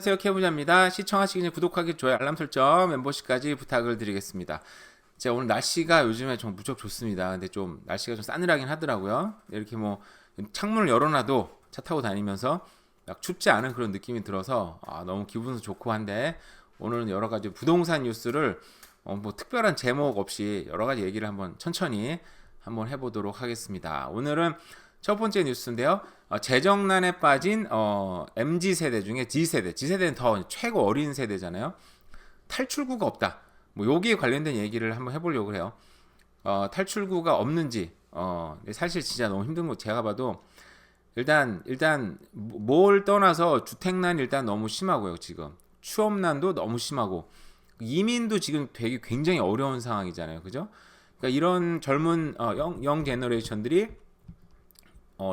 안녕하세요, 케이블자입니다. 시청하시기 전에 구독하기, 좋아요, 알람 설정, 멤버십까지 부탁을 드리겠습니다. 제가 오늘 날씨가 요즘에 좀 무척 좋습니다. 근데 좀 날씨가 좀 싸늘하긴 하더라고요. 이렇게 뭐 창문을 열어놔도 차 타고 다니면서 막 춥지 않은 그런 느낌이 들어서 너무 기분도 좋고 한데, 오늘은 여러 가지 부동산 뉴스를 뭐 특별한 제목 없이 여러 가지 얘기를 한번 천천히 한번 해보도록 하겠습니다. 오늘은 첫 번째 뉴스인데요. 재정난에 빠진 MZ 세대 중에 G세대는 더 최고 어린 세대잖아요. 탈출구가 없다. 뭐 여기에 관련된 얘기를 한번 해보려고 해요. 탈출구가 없는지, 사실 진짜 너무 힘든 거 제가 봐도 일단 뭘 떠나서 주택난 일단 너무 심하고요. 지금 취업난도 너무 심하고 이민도 지금 되게 굉장히 어려운 상황이잖아요. 그죠? 그러니까 이런 젊은 영 제너레이션들이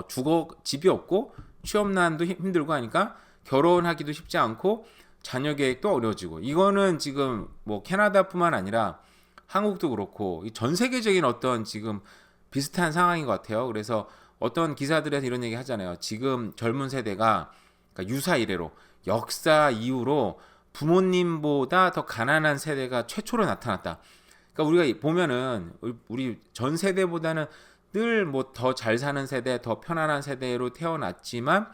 주거 집이 없고 취업난도 힘들고 하니까 결혼하기도 쉽지 않고 자녀 계획도 어려워지고, 이거는 지금 뭐 캐나다뿐만 아니라 한국도 그렇고 전 세계적인 어떤 지금 비슷한 상황인 것 같아요. 그래서 어떤 기사들에서 이런 얘기 하잖아요. 지금 젊은 세대가, 그러니까 유사 이래로 역사 이후로 부모님보다 더 가난한 세대가 최초로 나타났다. 그러니까 우리가 보면은 우리 전 세대보다는 늘 뭐 더 잘 사는 세대, 더 편안한 세대로 태어났지만,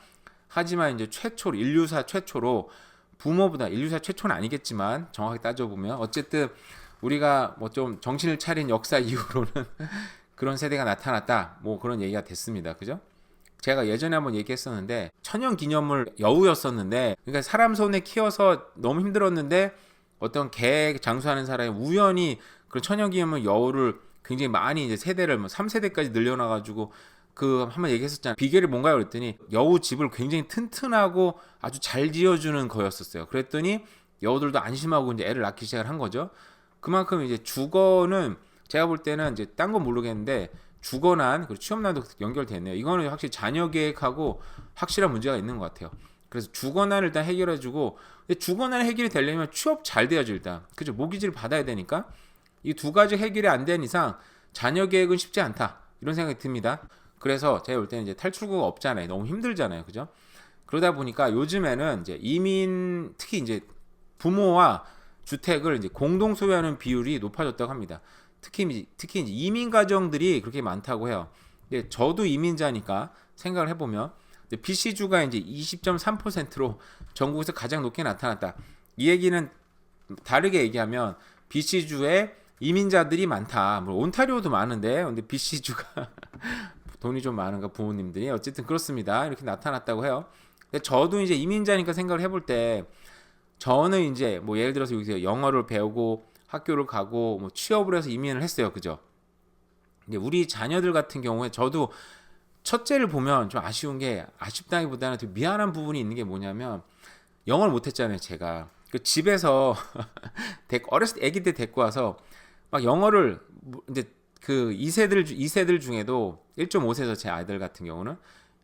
하지만 이제 최초로, 인류사 최초로 부모보다, 인류사 최초는 아니겠지만 정확히 따져보면 어쨌든 우리가 뭐 좀 정신을 차린 역사 이후로는 그런 세대가 나타났다, 뭐 그런 얘기가 됐습니다. 그죠? 제가 예전에 한번 얘기했었는데, 천연 기념물 여우였었는데, 그러니까 사람 손에 키워서 너무 힘들었는데 어떤 개 장수하는 사람이 우연히 그런 천연 기념물 여우를 굉장히 많이, 이제 세대를 뭐 3세대까지 늘려놔가지고, 그 한번 얘기했었잖아요. 비결이 뭔가요? 그랬더니 여우 집을 굉장히 튼튼하고 아주 잘 지어주는 거였었어요. 그랬더니 여우들도 안심하고 이제 애를 낳기 시작을 한 거죠. 그만큼 이제 주거는, 제가 볼 때는 이제 딴 건 모르겠는데 주거난 그리고 취업난도 연결됐네요. 이거는 확실히 자녀 계획하고 확실한 문제가 있는 것 같아요. 그래서 주거난을 일단 해결해주고, 근데 주거난 해결이 되려면 취업 잘 돼야죠. 일단 그죠, 모기지를 받아야 되니까 이 두 가지 해결이 안 된 이상 자녀 계획은 쉽지 않다, 이런 생각이 듭니다. 그래서 제가 볼 때는 이제 탈출구가 없잖아요. 너무 힘들잖아요. 그죠? 그러다 보니까 요즘에는 이제 이민, 특히 이제 부모와 주택을 이제 공동 소유하는 비율이 높아졌다고 합니다. 특히 이제 이민 가정들이 그렇게 많다고 해요. 근데 저도 이민자니까 생각을 해보면, BC주가 이제 20.3%로 전국에서 가장 높게 나타났다. 이 얘기는 다르게 얘기하면 BC주에 이민자들이 많다. 물론 온타리오도 많은데, 근데 BC주가 돈이 좀 많은가, 부모님들이. 어쨌든 그렇습니다. 이렇게 나타났다고 해요. 근데 저도 이제 이민자니까 생각을 해볼 때, 저는 이제 뭐 예를 들어서 여기서 영어를 배우고 학교를 가고 뭐 취업을 해서 이민을 했어요. 그죠? 근데 우리 자녀들 같은 경우에 저도 첫째를 보면 좀 아쉬운 게, 아쉽다기보다는 좀 미안한 부분이 있는 게 뭐냐면, 영어를 못했잖아요. 제가 그 집에서 어렸을 때, 아기 때 데리고 와서 막 영어를 이제 그 2세들 중에도 1.5세에서 제 아이들 같은 경우는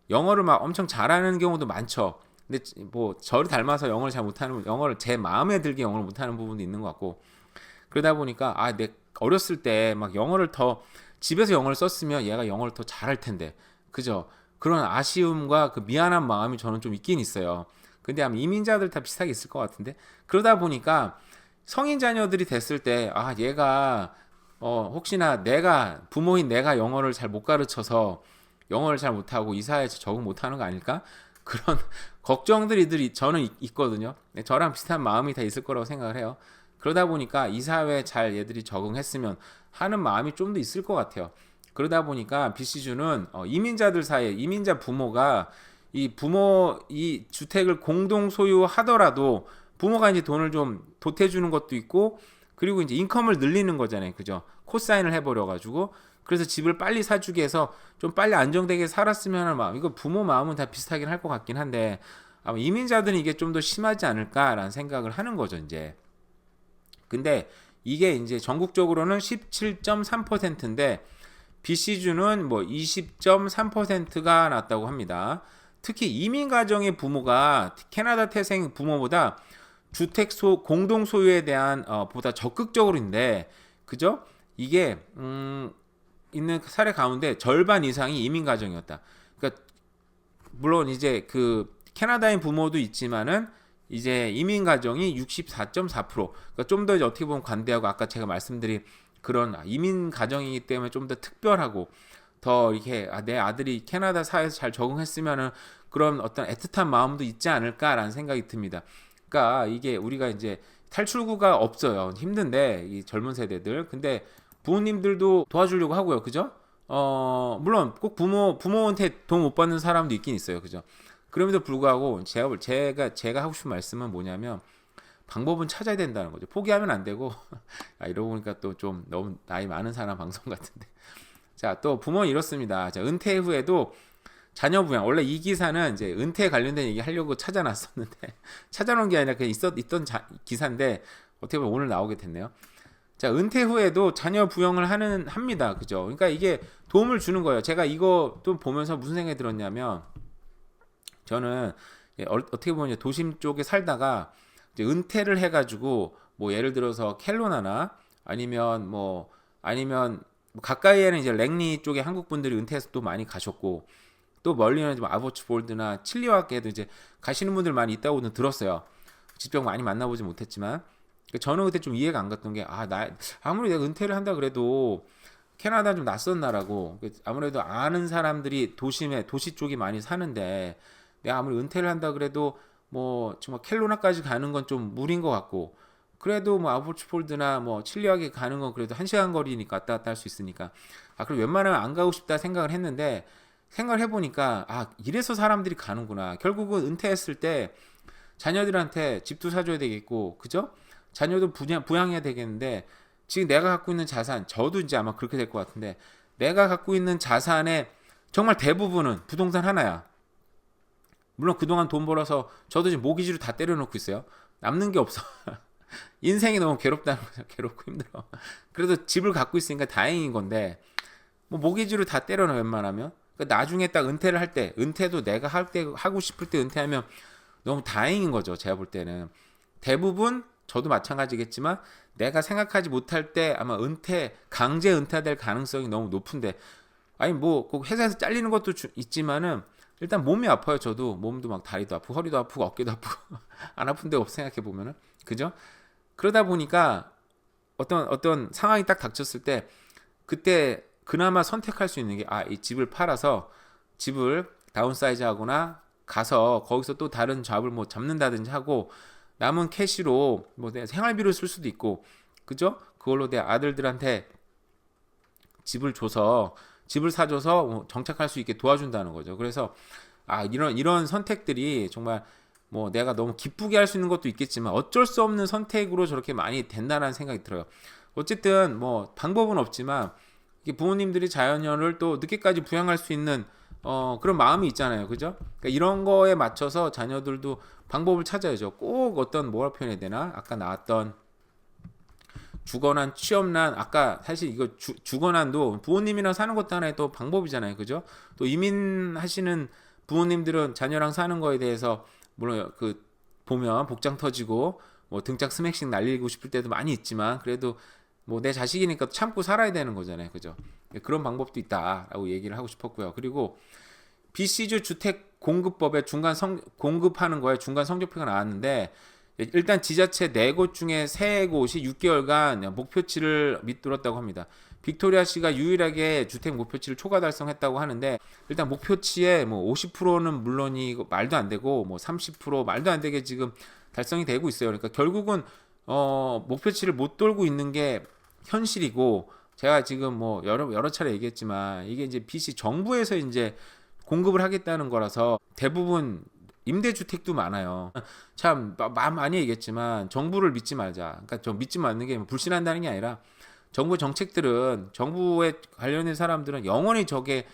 영어를 막 엄청 잘하는 경우도 많죠. 근데 뭐 저를 닮아서 영어를 잘 못하는, 영어를 제 마음에 들게 영어를 못하는 부분도 있는 것 같고, 그러다 보니까 내 어렸을 때 막 영어를 더, 집에서 영어를 썼으면 얘가 영어를 더 잘할 텐데, 그죠? 그런 아쉬움과 그 미안한 마음이 저는 좀 있긴 있어요. 근데 아마 이민자들 다 비슷하게 있을 것 같은데, 그러다 보니까 성인 자녀들이 됐을 때, 얘가 혹시나 내가, 부모인 내가 영어를 잘 못 가르쳐서 영어를 잘 못하고 이 사회에 적응 못하는 거 아닐까? 그런 걱정들이 저는 있거든요. 저랑 비슷한 마음이 다 있을 거라고 생각을 해요. 그러다 보니까 이 사회에 잘 얘들이 적응했으면 하는 마음이 좀 더 있을 것 같아요. 그러다 보니까 BC주는 이민자들 사이에, 이민자 부모가 이 주택을 공동 소유하더라도 부모가 이제 돈을 좀 도태주는 것도 있고, 그리고 이제 인컴을 늘리는 거잖아요. 그죠? 코사인을 해버려 가지고, 그래서 집을 빨리 사주게 해서 좀 빨리 안정되게 살았으면 하는 마음. 이거 부모 마음은 다 비슷하긴 할 것 같긴 한데, 아마 이민자들은 이게 좀 더 심하지 않을까라는 생각을 하는 거죠, 이제. 근데 이게 이제 전국적으로는 17.3%인데 BC주는 뭐 20.3%가 났다고 합니다. 특히 이민 가정의 부모가 캐나다 태생 부모보다 주택 공동 소유에 대한 보다 적극적으로인데, 그죠? 이게 있는 사례 가운데 절반 이상이 이민 가정이었다. 그러니까 물론 이제 그 캐나다인 부모도 있지만은 이제 이민 가정이 64.4%. 그러니까 좀 더 어떻게 보면 관대하고 아까 제가 말씀드린 그런 이민 가정이기 때문에 좀 더 특별하고 더 이렇게 내 아들이 캐나다 사회에서 잘 적응했으면은 그런 어떤 애틋한 마음도 있지 않을까라는 생각이 듭니다. 그러니까 이게 우리가 이제 탈출구가 없어요. 힘든데 이 젊은 세대들. 근데 부모님들도 도와주려고 하고요. 그죠? 물론 꼭 부모한테 돈 못 받는 사람도 있긴 있어요. 그죠? 그럼에도 불구하고 제가 하고 싶은 말씀은 뭐냐면 방법은 찾아야 된다는 거죠. 포기하면 안 되고 이러고 보니까 또 좀 너무 나이 많은 사람 방송 같은데. 자, 또 부모는 이렇습니다. 자, 은퇴 후에도 자녀 부양. 원래 이 기사는 이제 은퇴에 관련된 얘기 하려고 찾아놨었는데 찾아놓은 게 아니라 그냥 있던 기사인데 어떻게 보면 오늘 나오게 됐네요. 자, 은퇴 후에도 자녀 부양을 합니다. 그죠? 그러니까 이게 도움을 주는 거예요. 제가 이거 또 보면서 무슨 생각이 들었냐면 저는 어떻게 보면 도심 쪽에 살다가 이제 은퇴를 해가지고 뭐 예를 들어서 켈로나나 아니면 뭐 가까이에는 이제 랭리 쪽에 한국 분들이 은퇴해서 또 많이 가셨고 또 멀리는 좀 아보츠볼드나 칠리와케도 이제 가시는 분들 많이 있다고는 들었어요. 직접 많이 만나보지 못했지만 저는 그때 좀 이해가 안 갔던 게 아무리 내가 은퇴를 한다 그래도 캐나다 좀 낯선 나라고 아무래도 아는 사람들이 도시 쪽이 많이 사는데 내가 아무리 은퇴를 한다 그래도 뭐 정말 켈로나까지 가는 건 좀 무리인 것 같고 그래도 뭐 아보츠폴드나 뭐 칠리와게 가는 건 그래도 1시간 거리니까 왔다 갔다 할 수 있으니까 그럼 웬만하면 안 가고 싶다 생각을 했는데 생각을 해보니까 이래서 사람들이 가는구나. 결국은 은퇴했을 때 자녀들한테 집도 사줘야 되겠고 그죠? 자녀도 부양해야 되겠는데 지금 내가 갖고 있는 자산 저도 이제 아마 그렇게 될 것 같은데 내가 갖고 있는 자산의 정말 대부분은 부동산 하나야. 물론 그동안 돈 벌어서 저도 지금 모기지로 다 때려놓고 있어요. 남는 게 없어. 인생이 너무 괴롭다는 거죠. 괴롭고 힘들어. 그래도 집을 갖고 있으니까 다행인 건데 뭐 모기지로 다 때려놔 웬만하면. 그러니까 나중에 딱 은퇴를 할 때 은퇴도 내가 하고 싶을 때 은퇴하면 너무 다행인 거죠. 제가 볼 때는 대부분 저도 마찬가지겠지만 내가 생각하지 못할 때 아마 강제 은퇴될 가능성이 너무 높은데 아니 뭐 꼭 회사에서 잘리는 것도 있지만은 일단 몸이 아파요. 저도 몸도 막 다리도 아프고 허리도 아프고 어깨도 아프고 안 아픈 데 없어 생각해 보면은 그죠? 그러다 보니까 어떤 상황이 딱 닥쳤을 때 그때 그나마 선택할 수 있는 게 이 집을 팔아서 집을 다운사이즈 하거나 가서 거기서 또 다른 잡을 뭐 잡는다든지 하고 남은 캐시로 뭐 내 생활비로 쓸 수도 있고 그죠? 그걸로 내 아들들한테 집을 사줘서 뭐 정착할 수 있게 도와준다는 거죠. 그래서 이런 선택들이 정말 뭐 내가 너무 기쁘게 할 수 있는 것도 있겠지만 어쩔 수 없는 선택으로 저렇게 많이 된다는 생각이 들어요. 어쨌든 뭐 방법은 없지만 부모님들이 자녀를 또 늦게까지 부양할 수 있는 그런 마음이 있잖아요. 그죠? 그러니까 이런 거에 맞춰서 자녀들도 방법을 찾아야죠. 꼭 뭐라 표현해야 되나? 아까 나왔던 주거난, 취업난, 아까 사실 이거 주거난도 부모님이랑 사는 것도 하나의 또 방법이잖아요. 그죠? 또 이민하시는 부모님들은 자녀랑 사는 거에 대해서 물론 보면 복장 터지고 뭐 등짝 스매싱 날리고 싶을 때도 많이 있지만 그래도 뭐 내 자식이니까 참고 살아야 되는 거잖아요. 그죠? 그런 방법도 있다라고 얘기를 하고 싶었고요. 그리고 BC주 주택 공급법에 공급하는 거에 중간 성적표가 나왔는데 일단 지자체 4곳 중에 3곳이 6개월간 목표치를 밑돌았다고 합니다. 빅토리아시가 유일하게 주택 목표치를 초과 달성했다고 하는데 일단 목표치에 뭐 50%는 물론이고 말도 안 되고 뭐 30% 말도 안 되게 지금 달성이 되고 있어요. 그러니까 결국은 목표치를 못 돌고 있는 게 현실이고 제가 지금 뭐 여러 차례 얘기했지만 이게 이제 BC 정부에서 이제 공급을 하겠다는 거라서 대부분 임대주택도 많아요. 참 많이 얘기했지만 정부를 믿지 말자. 그러니까 좀 믿지 말는 게 불신한다는 게 아니라 정부 정책들은 정부에 관련된 사람들은 영원히 저게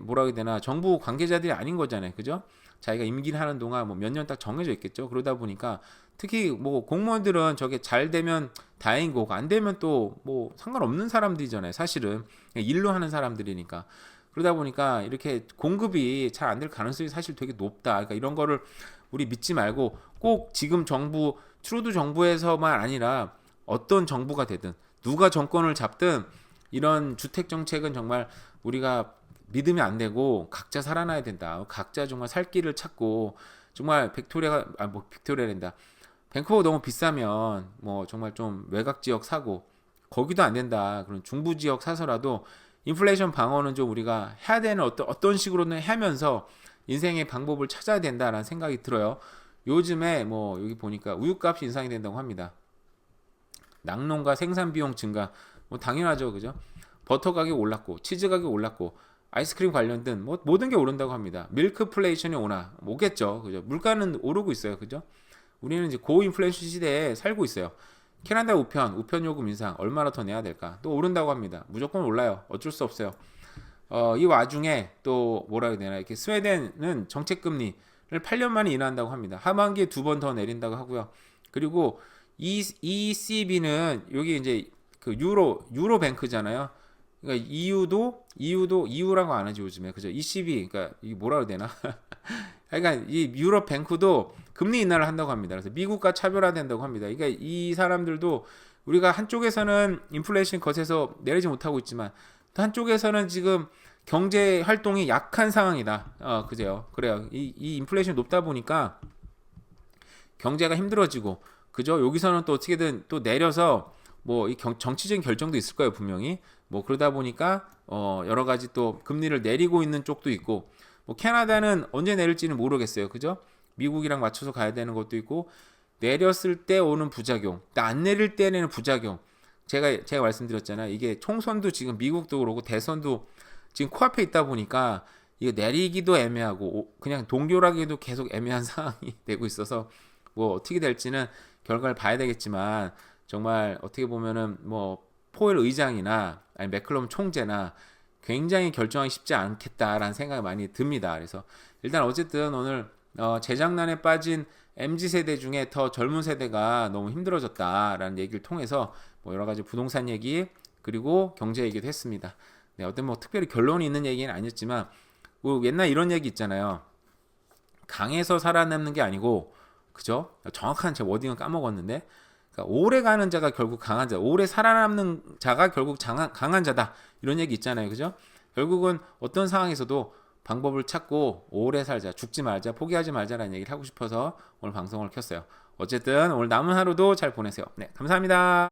뭐라 해야 되나 정부 관계자들이 아닌 거잖아요. 그죠? 자기가 임기를 하는 동안 뭐 몇 년 딱 정해져 있겠죠. 그러다 보니까 특히 뭐 공무원들은 저게 잘 되면 다행이고 안 되면 또 뭐 상관없는 사람들이잖아요. 사실은 일로 하는 사람들이니까. 그러다 보니까 이렇게 공급이 잘 안 될 가능성이 사실 되게 높다. 그러니까 이런 거를 우리 믿지 말고 꼭 지금 트루드 정부에서만 아니라 어떤 정부가 되든 누가 정권을 잡든 이런 주택 정책은 정말 우리가 믿으면 안 되고 각자 살아나야 된다. 각자 정말 살 길을 찾고 정말 빅토리아랜다. 밴쿠버가 너무 비싸면 뭐 정말 좀 외곽 지역 사고 거기도 안 된다. 그런 중부 지역 사서라도 인플레이션 방어는 좀 우리가 해야 되는 어떤 식으로는 하면서 인생의 방법을 찾아야 된다라는 생각이 들어요. 요즘에 뭐 여기 보니까 우유값이 인상이 된다고 합니다. 낙농가 생산 비용 증가 뭐 당연하죠, 그죠? 버터 가격 올랐고 치즈 가격 올랐고 아이스크림 관련된 뭐 모든 게 오른다고 합니다. 밀크플레이션이 오겠죠, 그죠? 물가는 오르고 있어요, 그죠? 우리는 이제 고인플레이션 시대에 살고 있어요. 캐나다 우편 요금 인상 얼마나 더 내야 될까? 또 오른다고 합니다. 무조건 올라요. 어쩔 수 없어요. 이 와중에 또 뭐라 해야 되나 이렇게 스웨덴은 정책 금리를 8년 만에 인하한다고 합니다. 하반기에 2번 더 내린다고 하고요. 그리고 ECB는 여기 이제 그 유로뱅크잖아요. 그러니까 EU라고 안 하지 요즘에, 그죠? ECB, 그러니까 이게 뭐라 해야 되나? 그러니까 이 유럽 뱅크도 금리 인하를 한다고 합니다. 그래서 미국과 차별화된다고 합니다. 그러니까 이 사람들도 우리가 한쪽에서는 인플레이션 거세서 내리지 못하고 있지만 또 한쪽에서는 지금 경제 활동이 약한 상황이다. 그죠? 그래요. 이 인플레이션이 높다 보니까 경제가 힘들어지고, 그죠? 여기서는 또 어떻게든 또 내려서 뭐 이 정치적인 결정도 있을 거예요, 분명히. 뭐 그러다 보니까 여러 가지 또 금리를 내리고 있는 쪽도 있고, 뭐 캐나다는 언제 내릴지는 모르겠어요, 그죠? 미국이랑 맞춰서 가야 되는 것도 있고, 내렸을 때 오는 부작용, 안 내릴 때는 부작용. 제가 말씀드렸잖아요. 이게 총선도 지금 미국도 그러고 대선도 지금 코앞에 있다 보니까 이거 내리기도 애매하고 그냥 동결하기도 계속 애매한 상황이 되고 있어서 뭐 어떻게 될지는 결과를 봐야 되겠지만, 정말 어떻게 보면은 뭐 포웰 의장이나 아니 매클럼 총재나 굉장히 결정하기 쉽지 않겠다라는 생각이 많이 듭니다. 그래서 일단 어쨌든 오늘 재장난에 빠진 MZ 세대 중에 더 젊은 세대가 너무 힘들어졌다라는 얘기를 통해서 뭐 여러 가지 부동산 얘기 그리고 경제 얘기도 했습니다. 네, 어떤 뭐 특별히 결론이 있는 얘기는 아니었지만 뭐 옛날 이런 얘기 있잖아요. 강해서 살아남는 게 아니고, 그죠? 정확한 제 워딩은 까먹었는데, 그러니까 오래 가는 자가 결국 강한 자, 오래 살아남는 자가 결국 강한 자다. 이런 얘기 있잖아요, 그죠? 결국은 어떤 상황에서도 방법을 찾고 오래 살자, 죽지 말자, 포기하지 말자라는 얘기를 하고 싶어서 오늘 방송을 켰어요. 어쨌든 오늘 남은 하루도 잘 보내세요. 네, 감사합니다.